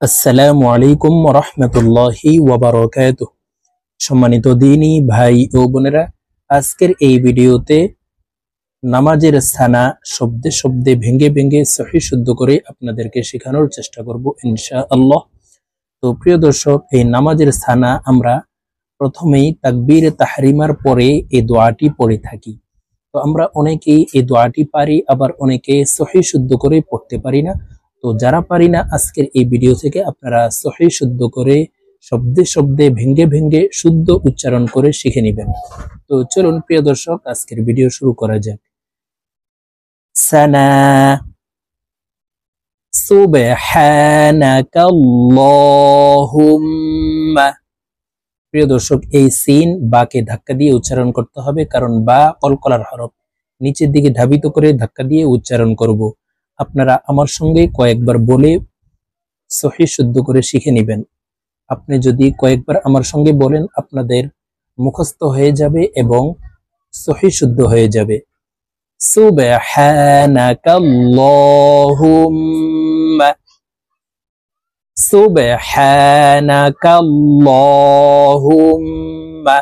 আসসালামু আলাইকুম রহমতুল্লাহি ওয়াবারাকাতুহ। সম্মানিত দিনী ভাই ও বোনেরা, আজকের এই ভিডিওতে নামাজের সানা শব্দে শব্দে ভেঙে ভেঙে সহি শুদ্ধ করে আপনাদেরকে শেখানোর চেষ্টা করব ইনশাআল্লাহ। তো প্রিয় দর্শক, এই নামাজের সানা আমরা প্রথমেই তাকবীর তাহরিমার পরে এই দোয়াটি পড়ে থাকি। তো আমরা অনেকেই এই দোয়াটি পারি, আবার অনেকে সহি শুদ্ধ করে পড়তে পারি না। তো যারা পারি না, আজকের এই ভিডিও থেকে আপনারা সহি শুদ্ধ করে শব্দে শব্দে ভেঙ্গে ভেঙ্গে শুদ্ধ উচ্চারণ করে শিখে নেবেন। তো চলুন প্রিয় দর্শক, আজকের ভিডিও শুরু করা যাক। সানা, সুবহানাকাল্লাহুম্মা। প্রিয় দর্শক, এই সিন বাকে ধাক্কা দিয়ে উচ্চারণ করতে হবে, কারণ বা কলকলার হরফ, নিচের দিকে ধাবিত করে ধাক্কা দিয়ে উচ্চারণ করব। আপনারা আমার সঙ্গে কয়েকবার বলে সহি শুদ্ধ করে শিখে নেবেন। আপনি যদি কয়েকবার আমার সঙ্গে বলেন, আপনাদের মুখস্থ হয়ে যাবে এবং সহি শুদ্ধ হয়ে যাবে। সুবহানাকাল্লাহুম্মা, সুবহানাকাল্লাহুম্মা।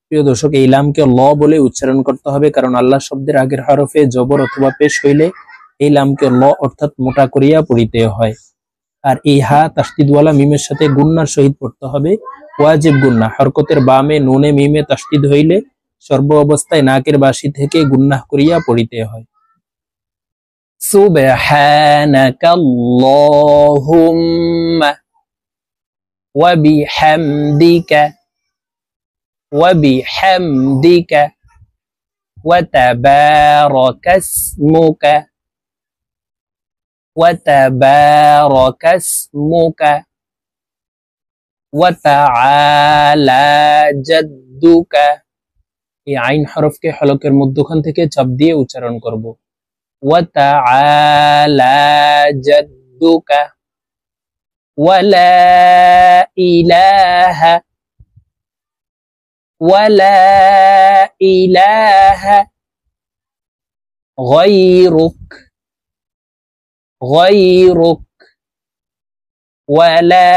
প্রিয় দর্শক, এই লামকে ল বলে উচ্চারণ করতে হবে, কারণ আল্লাহ শব্দের আগের হরফে জবর অথবা পেশ হইলে এই লামকে ল অর্থাৎ মোটা করিয়া পড়িতে হয়। আর এই হা তাসদিদওয়ালা মিমের সাথে গুন্নার সহিত পড়তে হবে, ওয়াজিব গুন্না। হরকতের বামে নুনে মিমে তাসদিদ হইলে সর্ব অবস্থায় নাকের বাসি থেকে গুন্নাহ করিয়া পড়িতে হয়। সুবহানাকাল্লাহুম্মা ওয়া বিহামদিকা ওয়া বিহামদিকা ওয়া তাবারাকাসমুকা وتبارك اسمك وتعالى جدك। এই আইন হরফকে হলকের মধ্যখান থেকে চাপ দিয়ে উচ্চারণ করব। وتعالى جدك ولا إله غيرك ولا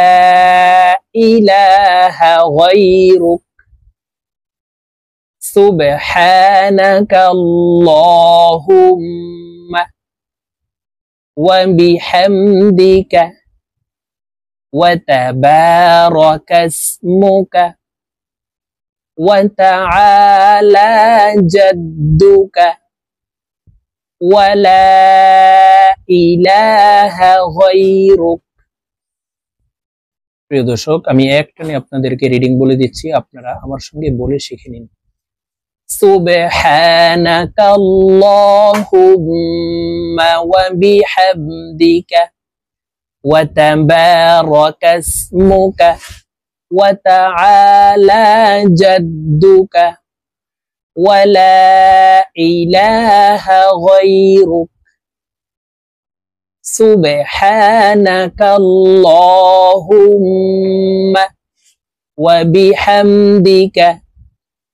إله غيرك سبحانك اللهم وبحمدك وتبارك اسمك وتعالى جدك ولا ইলাহা গায়রুক। প্রিয় দর্শক, আমি একটানে আপনাদেরকে রিডিং বলে দিচ্ছি, আপনারা আমার সঙ্গে বলে শিখে নিন। সুবহানাকাল্লাহুম্মা ওয়া বিহামদিকা ওয়া তাবারাকা ইসমুকা ওয়া তাআলা জাদ্দুকা ওয়া লা ইলাহা গায়রুক سبحانك اللهم وبحمدك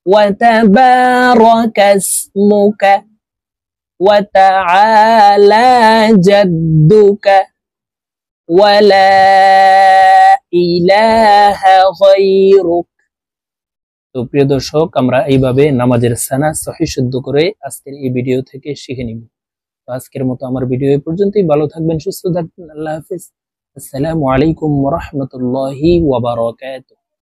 وتبارك اسمك وتعالى جدك ولا إله غيرك। তো প্রিয় দর্শক, আমরা এইভাবে নামাজের সানা সহি শুদ্ধ করে আজকের এই ভিডিও থেকে শিখে নিব। আজকের মতো আমার ভিডিও এই পর্যন্তই। ভালো থাকবেন, সুস্থ থাকবেন। আল্লাহ হাফেজ। আসসালামু আলাইকুম ওয়া রাহমাতুল্লাহি ওয়া বারাকাতুহু।